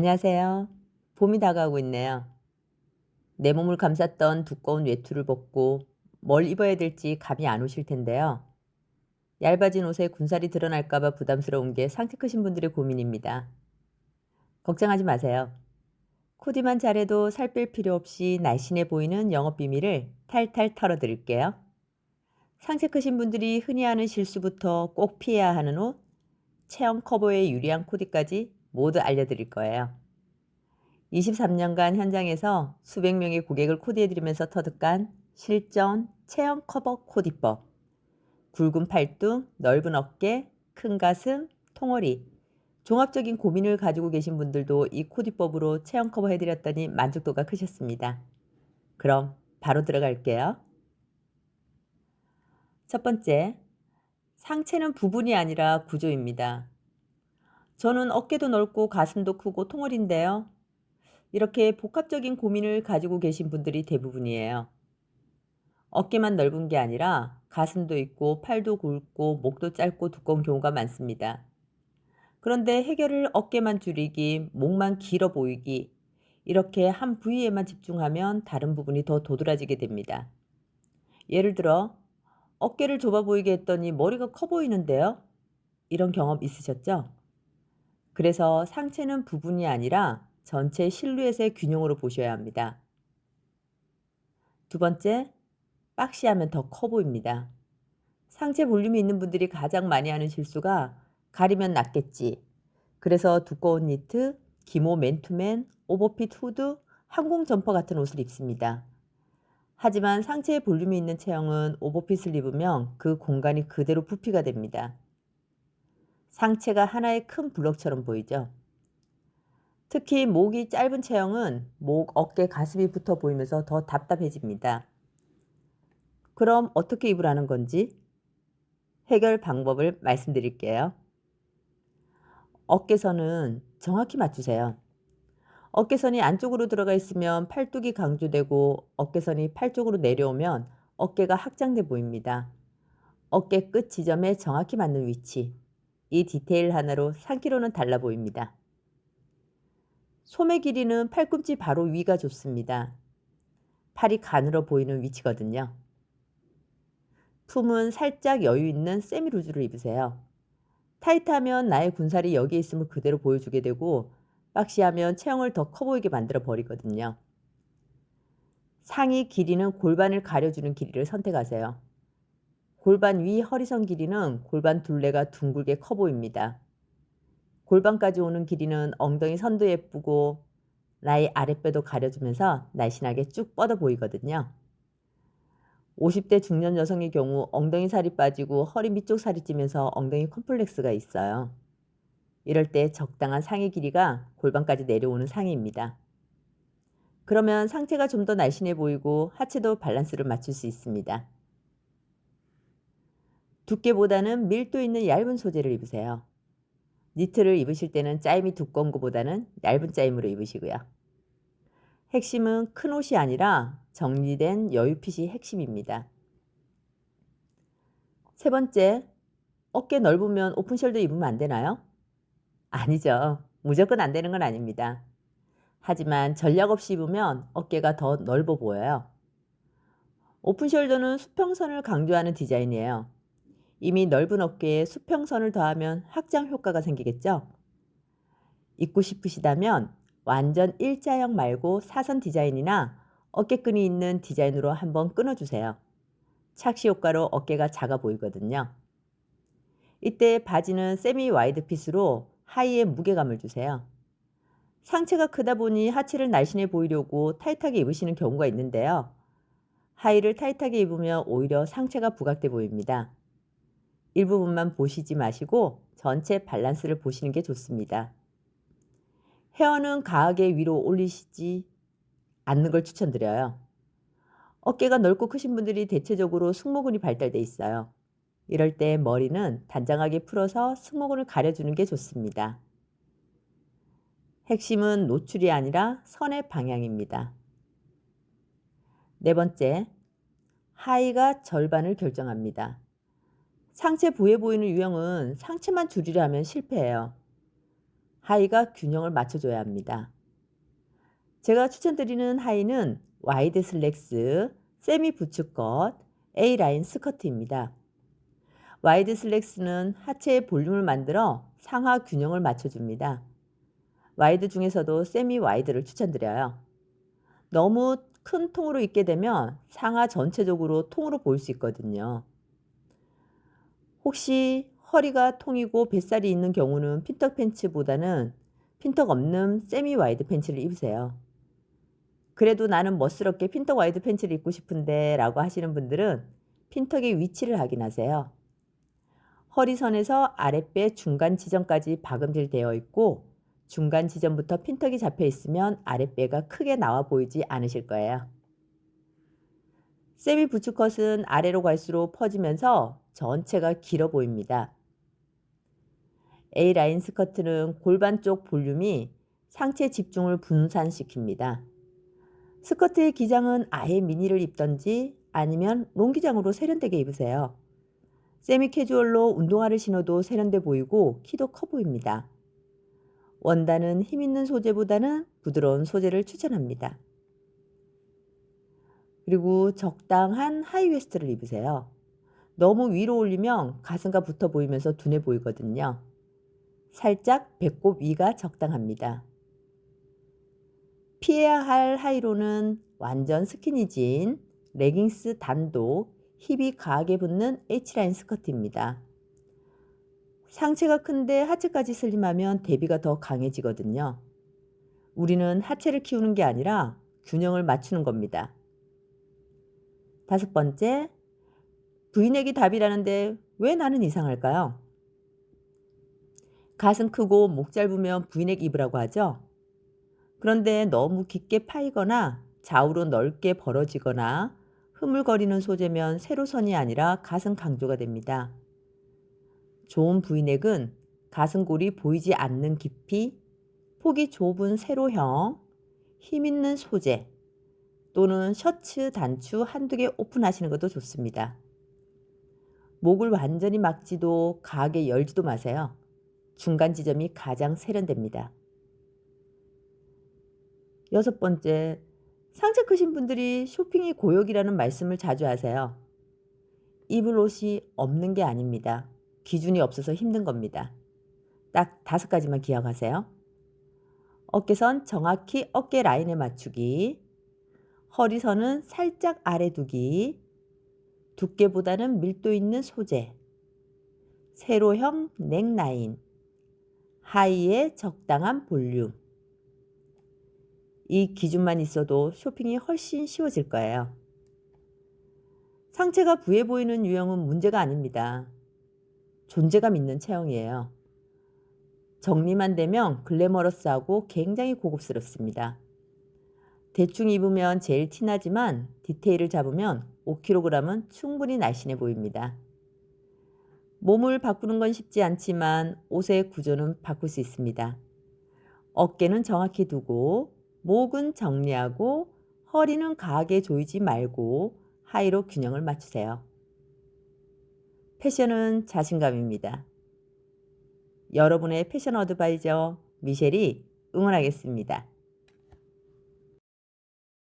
안녕하세요. 봄이 다가오고 있네요. 내 몸을 감쌌던 두꺼운 외투를 벗고 뭘 입어야 될지 감이 안 오실 텐데요. 얇아진 옷에 군살이 드러날까봐 부담스러운 게 상체 크신 분들의 고민입니다. 걱정하지 마세요. 코디만 잘해도 살 뺄 필요 없이 날씬해 보이는 영업 비밀을 탈탈 털어드릴게요. 상체 크신 분들이 흔히 하는 실수부터 꼭 피해야 하는 옷, 체형 커버에 유리한 코디까지 모두 알려드릴 거예요. 23년간 현장에서 수백 명의 고객을 코디해드리면서 터득한 실전 체형 커버 코디법. 굵은 팔뚝, 넓은 어깨, 큰 가슴, 통허리. 종합적인 고민을 가지고 계신 분들도 이 코디법으로 체형 커버 해드렸더니 만족도가 크셨습니다. 그럼 바로 들어갈게요. 첫 번째, 상체는 부분이 아니라 구조입니다. 저는 어깨도 넓고 가슴도 크고 통허리인데요. 이렇게 복합적인 고민을 가지고 계신 분들이 대부분이에요. 어깨만 넓은 게 아니라 가슴도 있고 팔도 굵고 목도 짧고 두꺼운 경우가 많습니다. 그런데 해결을 어깨만 줄이기, 목만 길어 보이기, 이렇게 한 부위에만 집중하면 다른 부분이 더 도드라지게 됩니다. 예를 들어, 어깨를 좁아 보이게 했더니 머리가 커 보이는데요? 이런 경험 있으셨죠? 그래서 상체는 부분이 아니라 전체 실루엣의 균형으로 보셔야 합니다. 두 번째, 박시하면 더 커 보입니다. 상체 볼륨이 있는 분들이 가장 많이 하는 실수가 가리면 낫겠지. 그래서 두꺼운 니트, 기모 맨투맨, 오버핏 후드, 항공 점퍼 같은 옷을 입습니다. 하지만 상체에 볼륨이 있는 체형은 오버핏을 입으면 그 공간이 그대로 부피가 됩니다. 상체가 하나의 큰 블럭처럼 보이죠. 특히 목이 짧은 체형은 목, 어깨, 가슴이 붙어 보이면서 더 답답해집니다. 그럼 어떻게 입으라는 건지 해결 방법을 말씀드릴게요. 어깨선은 정확히 맞추세요. 어깨선이 안쪽으로 들어가 있으면 팔뚝이 강조되고 어깨선이 팔 쪽으로 내려오면 어깨가 확장돼 보입니다. 어깨 끝 지점에 정확히 맞는 위치. 이 디테일 하나로 3kg는 달라 보입니다. 소매 길이는 팔꿈치 바로 위가 좋습니다. 팔이 가늘어 보이는 위치거든요. 품은 살짝 여유 있는 세미루즈를 입으세요. 타이트하면 나의 군살이 여기에 있음을 그대로 보여주게 되고 박시하면 체형을 더 커 보이게 만들어 버리거든요. 상의 길이는 골반을 가려주는 길이를 선택하세요. 골반 위 허리선 길이는 골반 둘레가 둥글게 커 보입니다. 골반까지 오는 길이는 엉덩이 선도 예쁘고 나의 아랫배도 가려주면서 날씬하게 쭉 뻗어 보이거든요. 50대 중년 여성의 경우 엉덩이 살이 빠지고 허리 밑쪽 살이 찌면서 엉덩이 컴플렉스가 있어요. 이럴 때 적당한 상의 길이가 골반까지 내려오는 상의입니다. 그러면 상체가 좀 더 날씬해 보이고 하체도 밸런스를 맞출 수 있습니다. 두께보다는 밀도 있는 얇은 소재를 입으세요. 니트를 입으실 때는 짜임이 두꺼운 것보다는 얇은 짜임으로 입으시고요. 핵심은 큰 옷이 아니라 정리된 여유핏이 핵심입니다. 세 번째, 어깨 넓으면 오픈숄더 입으면 안 되나요? 아니죠. 무조건 안 되는 건 아닙니다. 하지만 전략 없이 입으면 어깨가 더 넓어 보여요. 오픈숄더는 수평선을 강조하는 디자인이에요. 이미 넓은 어깨에 수평선을 더하면 확장 효과가 생기겠죠? 입고 싶으시다면 완전 일자형 말고 사선 디자인이나 어깨끈이 있는 디자인으로 한번 끊어주세요. 착시 효과로 어깨가 작아 보이거든요. 이때 바지는 세미 와이드 핏으로 하의에 무게감을 주세요. 상체가 크다 보니 하체를 날씬해 보이려고 타이트하게 입으시는 경우가 있는데요. 하의를 타이트하게 입으면 오히려 상체가 부각돼 보입니다. 일부분만 보시지 마시고 전체 밸런스를 보시는 게 좋습니다. 헤어는 가하게 위로 올리시지 않는 걸 추천드려요. 어깨가 넓고 크신 분들이 대체적으로 승모근이 발달돼 있어요. 이럴 때 머리는 단정하게 풀어서 승모근을 가려주는 게 좋습니다. 핵심은 노출이 아니라 선의 방향입니다. 네 번째, 하의가 절반을 결정합니다. 상체 부해 보이는 유형은 상체만 줄이려 하면 실패해요. 하의가 균형을 맞춰줘야 합니다. 제가 추천드리는 하의는 와이드 슬랙스, 세미 부츠컷, A라인 스커트입니다. 와이드 슬랙스는 하체의 볼륨을 만들어 상하 균형을 맞춰줍니다. 와이드 중에서도 세미 와이드를 추천드려요. 너무 큰 통으로 입게 되면 상하 전체적으로 통으로 보일 수 있거든요. 혹시 허리가 통이고 뱃살이 있는 경우는 핀턱 팬츠보다는 핀턱 없는 세미 와이드 팬츠를 입으세요. 그래도 나는 멋스럽게 핀턱 와이드 팬츠를 입고 싶은데 라고 하시는 분들은 핀턱의 위치를 확인하세요. 허리선에서 아랫배 중간 지점까지 박음질 되어 있고 중간 지점부터 핀턱이 잡혀 있으면 아랫배가 크게 나와 보이지 않으실 거예요. 세미 부츠컷은 아래로 갈수록 퍼지면서 전체가 길어 보입니다. A라인 스커트는 골반 쪽 볼륨이 상체 집중을 분산시킵니다. 스커트의 기장은 아예 미니를 입던지 아니면 롱기장으로 세련되게 입으세요. 세미 캐주얼로 운동화를 신어도 세련돼 보이고 키도 커 보입니다. 원단은 힘있는 소재보다는 부드러운 소재를 추천합니다. 그리고 적당한 하이웨스트를 입으세요. 너무 위로 올리면 가슴과 붙어 보이면서 둔해 보이거든요. 살짝 배꼽 위가 적당합니다. 피해야 할 하의로는 완전 스키니진, 레깅스 단독, 힙이 과하게 붙는 H라인 스커트입니다. 상체가 큰데 하체까지 슬림하면 대비가 더 강해지거든요. 우리는 하체를 키우는 게 아니라 균형을 맞추는 겁니다. 5번째, V넥이 답이라는데 왜 나는 이상할까요? 가슴 크고 목 짧으면 V넥 입으라고 하죠. 그런데 너무 깊게 파이거나 좌우로 넓게 벌어지거나 흐물거리는 소재면 세로선이 아니라 가슴 강조가 됩니다. 좋은 V넥은 가슴골이 보이지 않는 깊이, 폭이 좁은 세로형, 힘있는 소재 또는 셔츠 단추 한두 개 오픈하시는 것도 좋습니다. 목을 완전히 막지도 가하게 열지도 마세요. 중간 지점이 가장 세련됩니다. 6번째, 상체 크신 분들이 쇼핑이 고역이라는 말씀을 자주 하세요. 입을 옷이 없는 게 아닙니다. 기준이 없어서 힘든 겁니다. 딱 5가지만 기억하세요. 어깨선 정확히 어깨 라인에 맞추기, 허리선은 살짝 아래 두기, 두께보다는 밀도 있는 소재, 세로형 넥라인, 하의의 적당한 볼륨. 이 기준만 있어도 쇼핑이 훨씬 쉬워질 거예요. 상체가 부해 보이는 유형은 문제가 아닙니다. 존재감 있는 체형이에요. 정리만 되면 글래머러스하고 굉장히 고급스럽습니다. 대충 입으면 제일 티나지만 디테일을 잡으면 5kg은 충분히 날씬해 보입니다. 몸을 바꾸는 건 쉽지 않지만 옷의 구조는 바꿀 수 있습니다. 어깨는 정확히 두고 목은 정리하고 허리는 과하게 조이지 말고 하의로 균형을 맞추세요. 패션은 자신감입니다. 여러분의 패션 어드바이저 미셸이 응원하겠습니다.